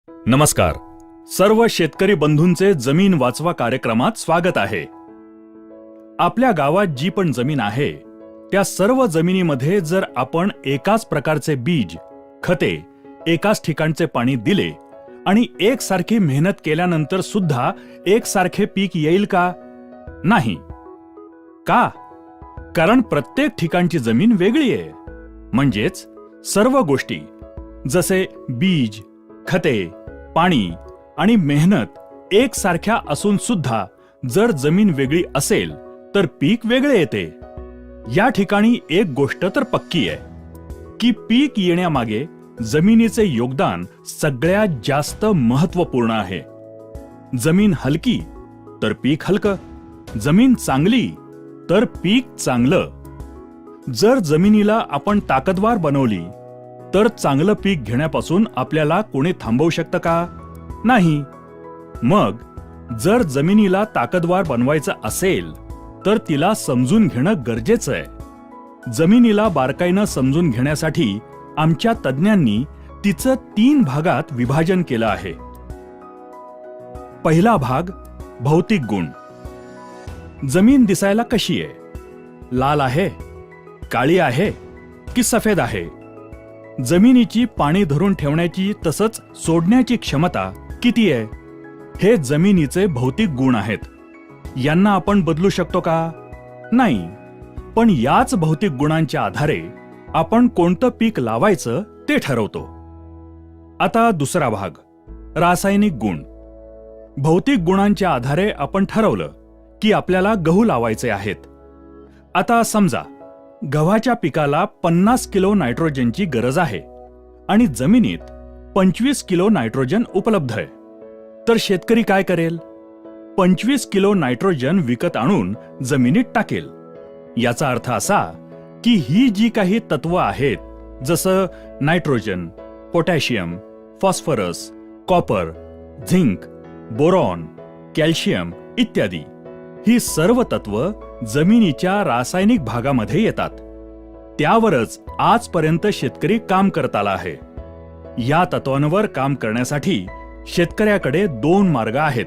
नमस्कार. सर्व शेतकरी बंधूंचे जमीन वाचवा कार्यक्रमात स्वागत आहे. आपल्या गावात जी पण जमीन आहे त्या सर्व जमिनीमध्ये जर आपण एकाच प्रकारचे बीज, खते, एकाच ठिकाणचे पाणी दिले आणि एकसारखी मेहनत केल्यानंतर सुद्धा एकसारखे पीक येईल का? नाही. का? कारण प्रत्येक ठिकाणची जमीन वेगळी आहे. म्हणजेच सर्व गोष्टी जसे बीज, खते, पाणी आणि मेहनत एकसारख्या असून सुद्धा जर जमीन वेगळी असेल तर पीक वेगळे येते. या ठिकाणी एक गोष्ट तर पक्की आहे की पीक येण्यामागे जमिनीचे योगदान सगळ्यात जास्त महत्त्वपूर्ण आहे. जमीन हलकी तर पीक हलकं, जमीन चांगली तर पीक चांगलं. जर जमिनीला आपण ताकदवार बनवली तर चांगलं पीक घेण्यापासून आपल्याला कोणी थांबवू शकतं का? नाही. मग जर जमिनीला ताकदवार बनवायचं असेल तर तिला समजून घेणं गरजेचं आहे. जमिनीला बारकाईनं समजून घेण्यासाठी आमच्या तज्ज्ञांनी तिचं 3 भागात विभाजन केलं आहे. पहिला भाग भौतिक गुण. जमीन दिसायला कशी आहे? लाल आहे, काळी आहे की सफेद आहे? जमिनीची पाणी धरून ठेवण्याची तसंच सोडण्याची क्षमता किती आहे? हे जमिनीचे भौतिक गुण आहेत. यांना आपण बदलू शकतो का? नाही. पण याच भौतिक गुणांच्या आधारे आपण कोणतं पीक लावायचं ते ठरवतो. आता दुसरा भाग रासायनिक गुण. भौतिक गुणांच्या आधारे आपण ठरवलं की आपल्याला गहू लावायचे आहेत. आता समजा गव्हाच्या पिकाला 50 किलो नायट्रोजनची गरज आहे आणि जमिनीत 25 किलो नायट्रोजन उपलब्ध आहे. तर शेतकरी काय करेल? 25 किलो नायट्रोजन विकत आणून जमिनीत टाकेल. याचा अर्थ असा की ही जी काही तत्व आहेत जसं nitrogen, potassium, phosphorus, copper, zinc, boron, calcium इत्यादी, ही सर्व तत्व जमिनीच्या रासायनिक भागामध्ये येतात. त्यावरच आजपर्यंत शेतकरी काम करत आला आहे. या तत्वांवर काम करण्यासाठी शेतकऱ्याकडे 2 मार्ग आहेत.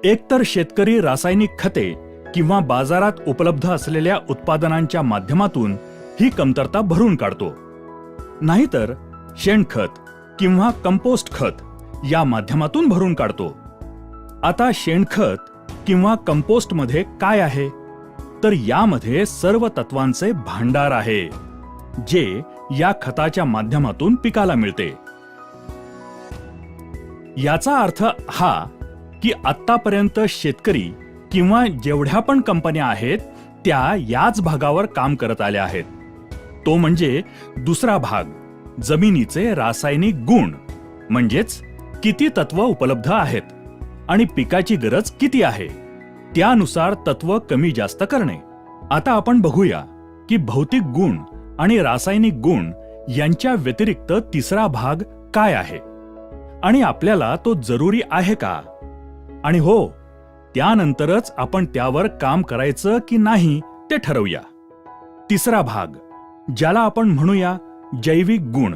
एकतर शेतकरी रासायनिक खते किंवा बाजारात उपलब्ध असलेल्या उत्पादनांच्या माध्यमातून ही कमतरता भरून काढतो, नाहीतर शेणखत किंवा कंपोस्ट खत या माध्यमातून भरून काढतो. आता शेणखत किंवा कंपोस्टमध्ये काय आहे? तर यामध्ये सर्व तत्वांचे भांडार आहे जे या खताच्या माध्यमातून पिकाला मिळते. याचा अर्थ हा की आत्तापर्यंत शेतकरी किंवा जेवढ्या पण कंपन्या आहेत त्या याच भागावर काम करत आल्या आहेत. तो म्हणजे दुसरा भाग जमिनीचे रासायनिक गुण. म्हणजेच किती तत्व उपलब्ध आहेत आणि पिकाची गरज किती आहे त्यानुसार तत्व कमी जास्त करणे. आता आपण बघूया की भौतिक गुण आणि रासायनिक गुण यांच्या व्यतिरिक्त तिसरा भाग काय आहे आणि आपल्याला तो जरुरी आहे का? आणि हो, त्यानंतरच आपण त्यावर काम करायचं की नाही ते ठरवूया. तिसरा भाग ज्याला आपण म्हणूया जैविक गुण.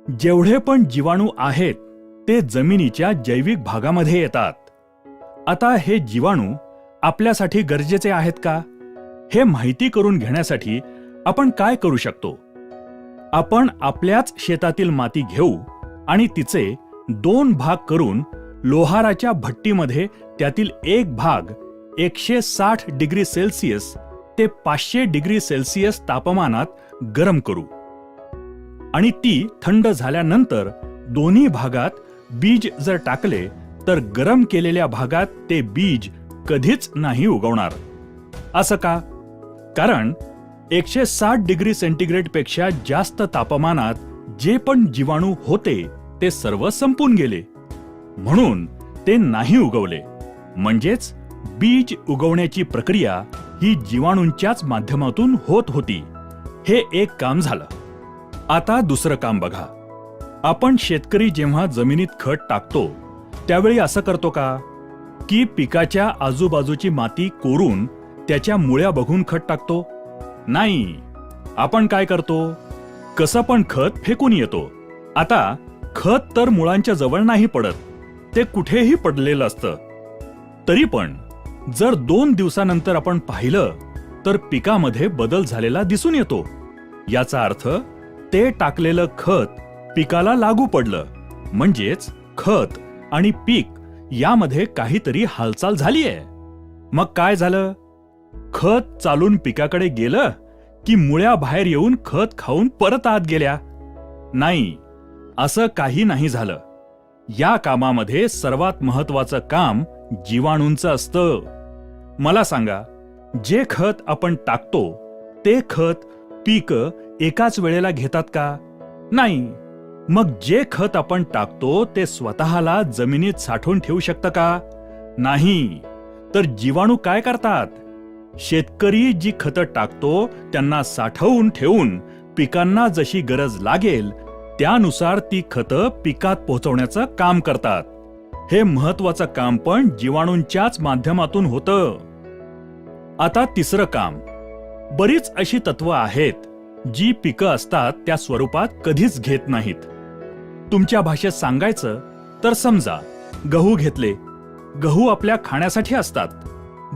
जेवढे पण जीवाणू आहेत ते जमिनीच्या जैविक भागामध्ये येतात. आता हे जीवाणू आपल्यासाठी गरजेचे आहेत का? हे माहिती करून घेण्यासाठी आपण काय करू शकतो? आपण आपल्याच शेतातील माती घेऊ आणि तिचे 2 भाग करून लोहाराच्या भट्टीमध्ये त्यातील एक भाग 160 डिग्री सेल्सिअस ते 500 डिग्री सेल्सिअस तापमानात गरम करू आणि ती थंड झाल्यानंतर दोन्ही भागात बीज जर टाकले तर गरम केलेल्या भागात ते बीज कधीच नाही उगवणार. असं का? कारण 160 डिग्री सेंटीग्रेड पेक्षा जास्त तापमानात जे पण जीवाणू होते ते सर्व संपून गेले, म्हणून ते नाही उगवले. म्हणजेच बीज उगवण्याची प्रक्रिया ही जीवाणूंच्याच माध्यमातून होत होती. हे एक काम झालं. आता दुसरं काम बघा. आपण शेतकरी जेव्हा जमिनीत खत टाकतो त्यावेळी असं करतो का की पिकाच्या आजूबाजूची माती कोरून त्याच्या मुळ्या बघून खत टाकतो? नाही. आपण काय करतो? कसं पण खत फेकून येतो. आता खत तर मुळांच्या जवळ नाही पडत, ते कुठेही पडलेलं असतं. तरी पण जर 2 दिवसानंतर आपण पाहिलं तर पिकामध्ये बदल झालेला दिसून येतो. याचा अर्थ ते टाकलेलं खत पिकाला लागू पडलं, म्हणजेच खत आणि पीक यामध्ये काहीतरी हालचाल झालीये. मग काय झालं? खत चालून पिकाकडे गेलं की मुळ्या बाहेर येऊन खत खाऊन परत आत गेल्या? नाही, असं काही नाही झालं. या कामामध्ये सर्वात महत्वाचं काम जीवाणूंचं असतं. मला सांगा, जे खत आपण टाकतो ते खत पीक एकाच वेळेला घेतात का? नाही. मग जे खत आपण टाकतो ते स्वतःला जमिनीत साठवून ठेवू शकतं का? नाही. तर जीवाणू काय करतात? शेतकरी जी खतं टाकतो त्यांना साठवून ठेवून पिकांना जशी गरज लागेल त्यानुसार ती खतं पिकात पोहोचवण्याचं काम करतात. हे महत्वाचं काम पण जीवाणूंच्याच माध्यमातून होतं. आता तिसरं काम. बरीच अशी तत्व आहेत जी पिकं असतात त्या स्वरूपात कधीच घेत नाहीत. तुमच्या भाषेत सांगायचं तर समजा गहू घेतले. गहू आपल्या खाण्यासाठी असतात.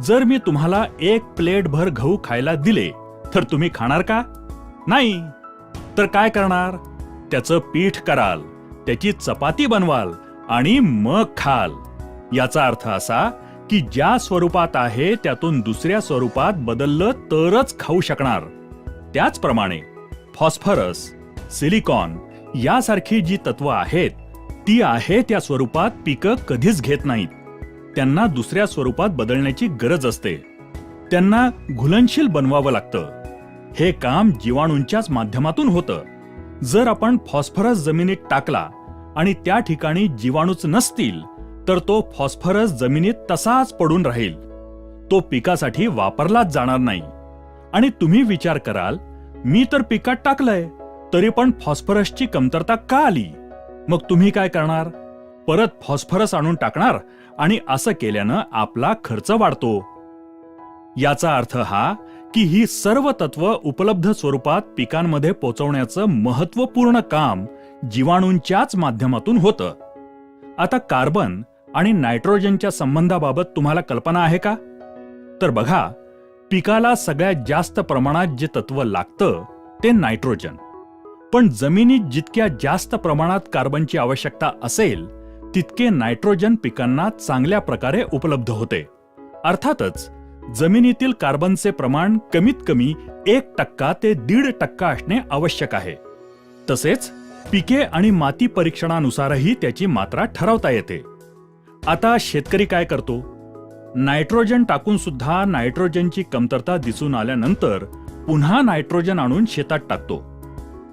जर मी तुम्हाला 1 प्लेट भर गहू खायला दिले तर तुम्ही खाणार का? नाही. तर काय करणार? त्याचं पीठ कराल, त्याची चपाती बनवाल आणि मग खाल. याचा अर्थ असा की ज्या स्वरूपात आहे त्यातून दुसऱ्या स्वरूपात बदललं तरच खाऊ शकणार. त्याचप्रमाणे फॉस्फरस, सिलिकॉन यासारखी जी तत्व आहेत ती आहे त्या स्वरूपात पिकं कधीच घेत नाहीत. त्यांना दुसऱ्या स्वरूपात बदलण्याची गरज असते. त्यांना घुलनशील बनवावं लागतं. हे काम जीवाणूंच्याच माध्यमातून होतं. जर आपण फॉस्फरस जमिनीत टाकला आणि त्या ठिकाणी जीवाणूच नसतील तर तो फॉस्फरस जमिनीत तसाच पडून राहील. तो पिकासाठी वापरलाच जाणार नाही. आणि तुम्ही विचार कराल, मी तर पिकात टाकलंय तरी पण फॉस्फरसची कमतरता का आली? मग तुम्ही काय करणार? परत फॉस्फरस आणून टाकणार आणि असं केल्यानं आपला खर्च वाढतो. याचा अर्थ हा की ही सर्व तत्व उपलब्ध स्वरूपात पिकांमध्ये पोहोचवण्याचं महत्त्वपूर्ण काम जीवाणूंच्याच माध्यमातून होतं. आता कार्बन आणि नायट्रोजनच्या संबंधाबाबत तुम्हाला कल्पना आहे का? तर बघा, पिकाला सगळ्यात जास्त प्रमाणात जे तत्व लागतं ते नायट्रोजन. पण जमिनीत जितक्या जास्त प्रमाणात कार्बनची आवश्यकता असेल तितके नायट्रोजन पिकांना चांगल्या प्रकारे उपलब्ध होते. अर्थातच जमिनीतील कार्बनचे प्रमाण कमीत कमी 1% ते 1.5% असणे आवश्यक आहे. तसेच पिके आणि माती परीक्षणानुसारही त्याची मात्रा ठरवता येते. आता शेतकरी काय करतो? नायट्रोजन टाकून सुद्धा नायट्रोजनची कमतरता दिसून आल्यानंतर पुन्हा नायट्रोजन आणून शेतात टाकतो.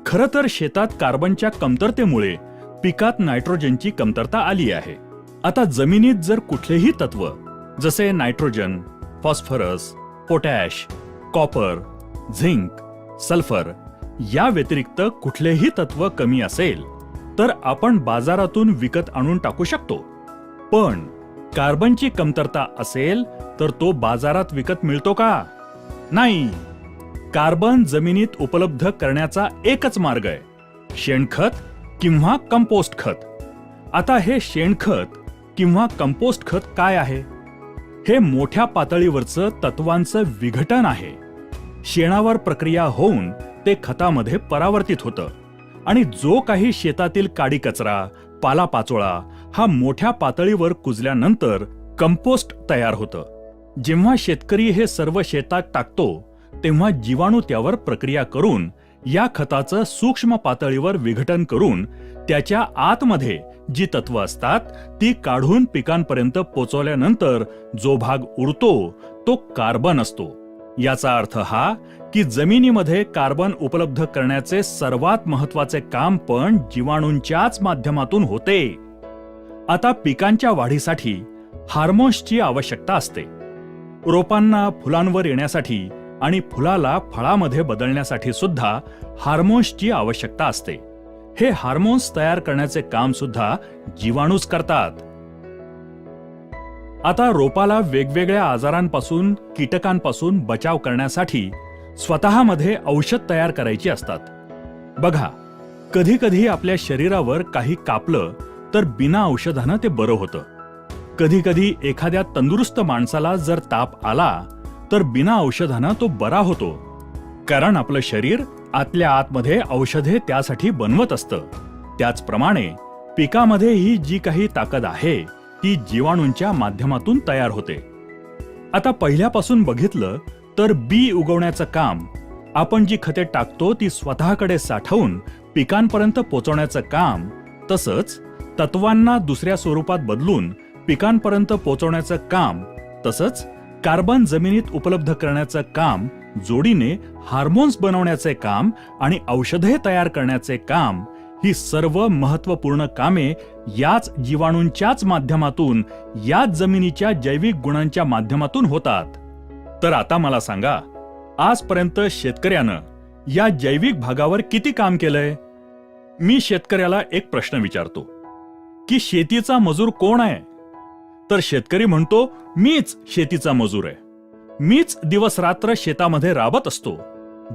खरं तर शेतात कार्बनच्या कमतरतेमुळे पिकात नायट्रोजनची कमतरता आली आहे. आता जमिनीत जर कुठलेही तत्व जसे nitrogen, phosphorus, potash, copper, zinc, sulphur या व्यतिरिक्त कुठलेही तत्व कमी असेल तर आपण बाजारातून विकत आणून टाकू शकतो. पण कार्बनची कमतरता असेल तर तो बाजारात विकत मिळतो का? नाही. कार्बन जमिनीत उपलब्ध करण्याचा एकच मार्ग आहे, शेणखत किंवा कंपोस्ट खत. आता हे शेणखत किंवा कंपोस्ट खत काय आहे? हे मोठ्या पातळीवरचं तत्वांचं विघटन आहे. शेणावर प्रक्रिया होऊन ते खतामध्ये परावर्तित होतं आणि जो काही शेतातील काडी कचरा, पालापाचोळा हा मोठ्या पातळीवर कुजल्यानंतर कंपोस्ट तयार होतं. जेव्हा शेतकरी हे सर्व शेतात टाकतो तेव्हा जीवाणू त्यावर प्रक्रिया करून या खताचं सूक्ष्म पातळीवर विघटन करून त्याच्या आतमध्ये जी तत्व असतात ती काढून पिकांपर्यंत पोचवल्यानंतर जो भाग उरतो तो कार्बन असतो. याचा अर्थ हा की जमिनीमध्ये कार्बन उपलब्ध करण्याचे सर्वात महत्वाचे काम पण जीवाणूंच्याच माध्यमातून होते. आता पिकांच्या वाढीसाठी हार्मोन्सची आवश्यकता असते. रोपांना फुलांवर येण्यासाठी आणि फुलाला फळामध्ये बदलण्यासाठी सुद्धा हार्मोन्सची आवश्यकता असते. हे हार्मोन्स तयार करण्याचे काम सुद्धा जीवाणूच करतात. आता रोपाला वेगवेगळ्या आजारांपासून, कीटकांपासून बचाव करण्यासाठी स्वतःमध्ये औषध तयार करायची असतात. बघा, कधी कधी आपल्या शरीरावर काही कापलं तर बिना औषधानं ते बरं होतं. कधी कधी एखाद्या तंदुरुस्त माणसाला जर ताप आला तर बिना औषधानं तो बरा होतो. कारण आपलं शरीर आतल्या आतमध्ये औषधे त्यासाठी बनवत असतं. त्याचप्रमाणे पिकामध्ये ही जी काही ताकद आहे ती जीवाणूंच्या माध्यमातून तयार होते. आता पहिल्यापासून बघितलं तर बी उगवण्याचं काम, आपण जी खते टाकतो ती स्वतःकडे साठवून पिकांपर्यंत पोचवण्याचं काम, तसंच तत्वांना दुसऱ्या स्वरूपात बदलून पिकांपर्यंत पोचवण्याचं काम, तसंच कार्बन जमिनीत उपलब्ध करण्याचं काम, जोडीने हार्मोन्स बनवण्याचे काम आणि औषधे तयार करण्याचे काम, ही सर्व महत्त्वपूर्ण कामे याच जीवाणूंच्याच माध्यमातून, याच जमिनीच्या जैविक गुणांच्या माध्यमातून होतात. तर आता मला सांगा, आजपर्यंत शेतकऱ्यानं या जैविक भागावर किती काम केलंय? मी शेतकऱ्याला एक प्रश्न विचारतो की शेतीचा मजूर कोण आहे? तर शेतकरी म्हणतो, मीच शेतीचा मजूर आहे. मीच दिवस रात्र शेतामध्ये राबत असतो.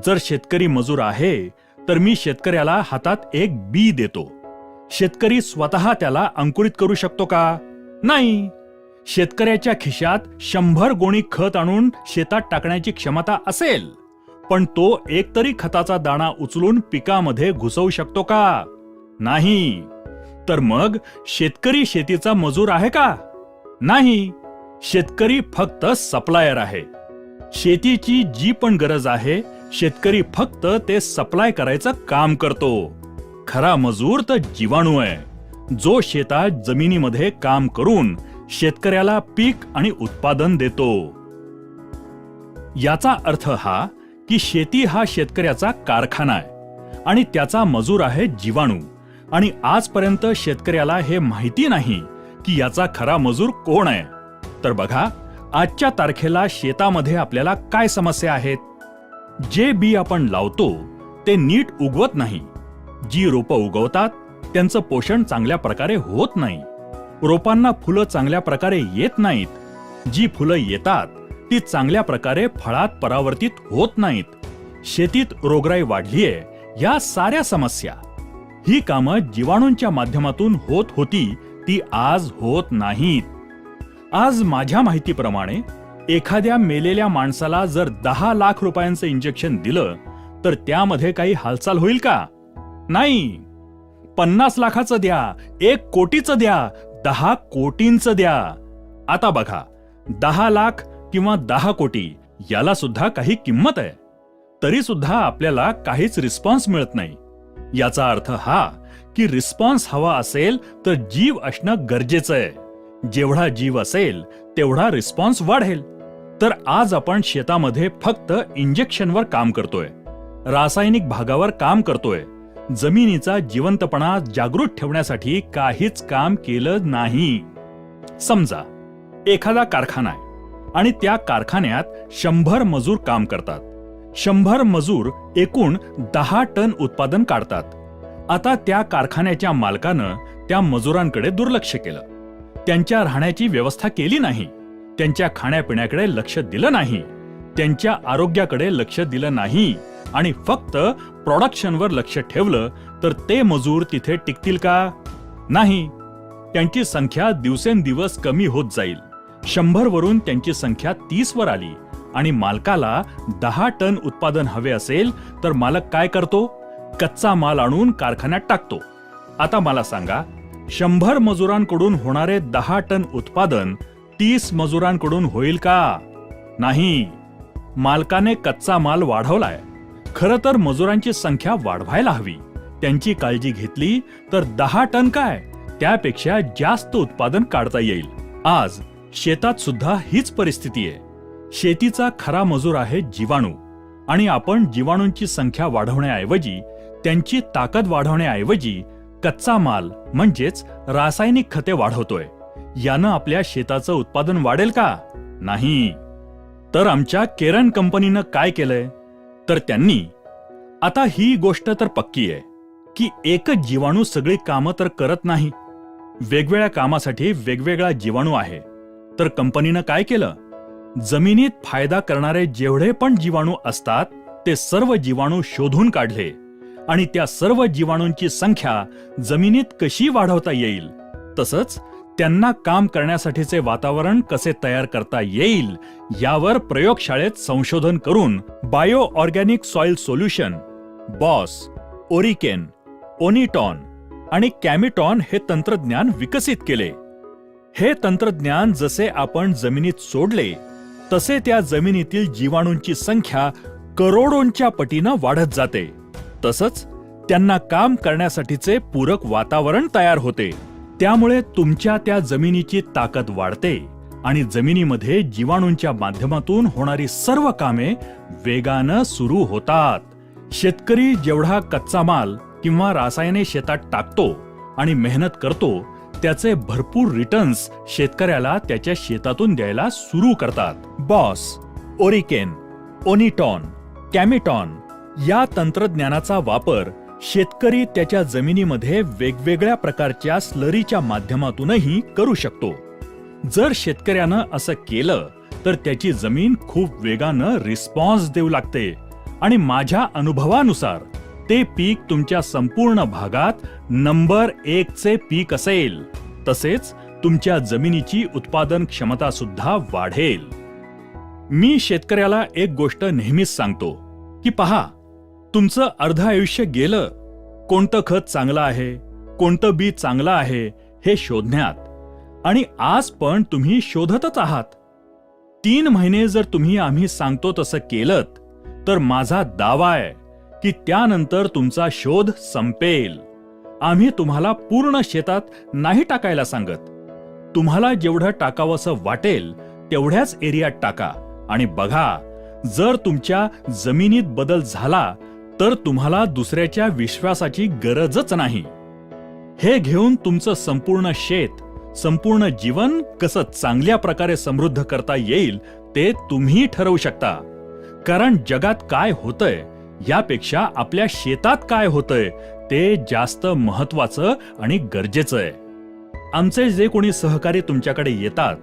जर शेतकरी मजूर आहे तर मी शेतकऱ्याला हातात एक बी देतो. शेतकरी स्वतः त्याला अंकुरित करू शकतो का? नाही. शेतकऱ्याच्या खिशात 100 गोणी खत आणून शेतात टाकण्याची क्षमता असेल, पण तो एकतरी खताचा दाणा उचलून पिकामध्ये घुसवू शकतो का? नाही. तर मग शेतकरी शेतीचा मजूर आहे का? नाही. शेतकरी फक्त सप्लायर आहे. शेतीची जी पण गरज आहे, शेतकरी फक्त ते सप्लाय करायचं काम करतो. खरा मजूर तर जीवाणू आहे, जो शेतात जमिनीमध्ये काम करून शेतकऱ्याला पीक आणि उत्पादन देतो. याचा अर्थ हा की शेती हा शेतकऱ्याचा कारखाना आहे आणि त्याचा मजूर आहे जीवाणू. आणि आजपर्यंत शेतकऱ्याला हे माहिती नाही की याचा खरा मजूर कोण आहे. तर बघा, आजच्या तारखेला शेतामध्ये आपल्याला काय समस्या आहेत? जे बी आपण लावतो ते नीट उगवत नाही. जी रोपं उगवतात त्यांचं पोषण चांगल्या प्रकारे होत नाही. रोपांना फुलं चांगल्या प्रकारे येत नाहीत. जी फुलं येतात ती चांगल्या प्रकारे फळात परावर्तित होत नाहीत. शेतीत रोगराई वाढलीये. या साऱ्या समस्या, ही कामं जीवाणूंच्या माध्यमातून होत होती, ती आज होत नाहीत. आज माझ्या माहितीप्रमाणे एखाद्या मेलेल्या माणसाला जर 10 लाख रुपयांचं इंजेक्शन दिलं तर त्यामध्ये काही हालचाल होईल का? नाही. 50 लाखाचं द्या, 1 कोटीचं द्या, 10 कोटींचं द्या. आता बघा, 10 लाख किंवा 10 कोटी याला सुद्धा काही किंमत आहे. तरी सुद्धा आपल्याला काहीच रिस्पॉन्स मिळत नाही. याचा अर्थ हा की रिस्पॉन्स हवा असेल तर जीव असणं गरजेचं आहे. जेवढा जीव असेल तेवढा रिस्पॉन्स वाढेल. तर आज आपण शेतामध्ये फक्त इंजेक्शनवर काम करतोय, रासायनिक भागावर काम करतोय. जमिनीचा जिवंतपणा जागृत ठेवण्यासाठी काहीच काम केलं नाही. समजा एखादा कारखाना आहे आणि त्या कारखान्यात 100 मजूर काम करतात. 100 मजूर एकूण 10 टन उत्पादन काढतात. आता त्या कारखान्याच्या मालकानं त्या मजुरांकडे दुर्लक्ष केलं. त्यांच्या राहण्याची व्यवस्था केली नाही. त्यांच्या खाण्यापिण्याकडे लक्ष दिलं नाही. त्यांच्या आरोग्याकडे लक्ष दिलं नाही आणि फक्त प्रोडक्शनवर लक्ष ठेवलं तर ते मजूर तिथे टिकतील का? नाही. त्यांची संख्या दिवसेंदिवस कमी होत जाईल. 100 वरून त्यांची संख्या 30 वर आली आणि मालकाला 10 टन उत्पादन हवे असेल तर मालक काय करतो? कच्चा माल आणून कारखान्यात टाकतो. आता मला सांगा, 100 मजुरांकडून होणारे 10 टन उत्पादन 30 मजुरांकडून होईल का? नाही. मालकाने कच्चा माल वाढवलाय. खरं तर मजुरांची संख्या वाढवायला हवी. त्यांची काळजी घेतली तर 10 टन काय, त्यापेक्षा जास्त उत्पादन काढता येईल. आज शेतात सुद्धा हीच परिस्थिती आहे. शेतीचा खरा मजूर आहे जीवाणू आणि आपण जीवाणूंची संख्या वाढवण्याऐवजी, त्यांची ताकद वाढवण्याऐवजी कच्चा माल म्हणजेच रासायनिक खते वाढवतोय. यानं आपल्या शेताचं उत्पादन वाढेल का? नाही. तर आमच्या केरन कंपनीनं काय केलंय? तर त्यांनी, आता ही गोष्ट तर पक्की आहे की एकच जीवाणू सगळी कामं तर करत नाही. वेगवेगळ्या कामासाठी वेगवेगळा जीवाणू आहे. तर कंपनीनं काय केलं? जमिनीत फायदा करणारे जेवढे पण जीवाणू असतात ते सर्व जीवाणू शोधून काढले आणि त्या सर्व जीवाणूंची संख्या जमिनीत कशी वाढवता येईल, तसंच त्यांना काम करण्यासाठीचे वातावरण कसे तयार करता येईल यावर प्रयोगशाळेत संशोधन करून बायो ऑर्गॅनिक सॉइल सोल्युशन, बॉस, ओरिकेन, ओनिटॉन आणि कॅमिटॉन हे तंत्रज्ञान विकसित केले. हे तंत्रज्ञान जसे आपण जमिनीत सोडले तसे त्या जमिनीतील जीवाणूंची संख्या करोडोंच्या पटीनं वाढत जाते. तसंच त्यांना काम करण्यासाठीचे पूरक वातावरण तयार होते. त्यामुळे तुमच्या त्या जमिनीची ताकद वाढते आणि जमिनीमध्ये जीवाणूंच्या माध्यमातून होणारी सर्व कामे वेगानं सुरू होतात. शेतकरी जेवढा कच्चा माल किंवा रासायने शेतात टाकतो आणि मेहनत करतो, त्याचे भरपूर रिटर्न्स शेतकऱ्याला त्याच्या शेतातून द्यायला सुरू करतात. बॉस, ओरिकेन, ओनिटॉन, कॅमिटॉन या तंत्रज्ञानाचा वापर शेतकरी त्याच्या जमिनीमध्ये वेगवेगळ्या प्रकारच्या स्लरीच्या माध्यमातूनही करू शकतो. जर शेतकऱ्यानं असं केलं तर त्याची जमीन खूप वेगानं रिस्पॉन्स देऊ लागते आणि माझ्या अनुभवानुसार ते पीक तुमच्या संपूर्ण भागात नंबर 1 चे पीक असेल. तसेच तुमच्या जमिनीची उत्पादन क्षमता सुद्धा वाढेल. मी शेतकऱ्याला एक गोष्ट नेहमीच सांगतो की पहा, तुमचं अर्ध आयुष्य गेलं कोणतं खत चांगलं आहे, कोणतं बी चांगलं आहे हे शोधण्यात, आणि आज पण तुम्ही शोधतच आहात. 3 महिने जर तुम्ही आम्ही सांगतो तसं केलंत तर माझा दावा आहे की त्यानंतर तुमचा शोध संपेल. आम्ही तुम्हाला पूर्ण शेतात नाही टाकायला सांगत. तुम्हाला जेवढं टाकावंसं वाटेल तेवढ्याच एरियात टाका आणि बघा, जर तुमच्या जमिनीत बदल झाला तर तुम्हाला दुसऱ्याच्या विश्वासाची गरजच नाही. हे घेऊन तुमचं संपूर्ण शेत, संपूर्ण जीवन कसं चांगल्या प्रकारे समृद्ध करता येईल ते तुम्ही ठरवू शकता. कारण जगात काय होतंय यापेक्षा आपल्या शेतात काय होतंय ते जास्त महत्वाचं आणि गरजेचं आहे. आमचे जे कोणी सहकारी तुमच्याकडे येतात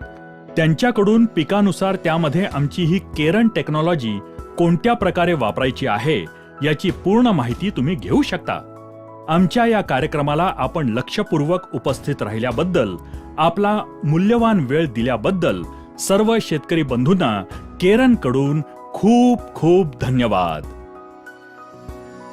त्यांच्याकडून पिकानुसार त्यामध्ये आमची ही केरन टेक्नॉलॉजी कोणत्या प्रकारे वापरायची आहे याची पूर्ण माहिती तुम्ही घेऊ शकता. आमच्या या कार्यक्रमाला आपण लक्षपूर्वक उपस्थित राहिल्याबद्दल, आपला मूल्यवान वेळ दिल्याबद्दल सर्व शेतकरी बंधूंना केरनकडून खूप खूप धन्यवाद.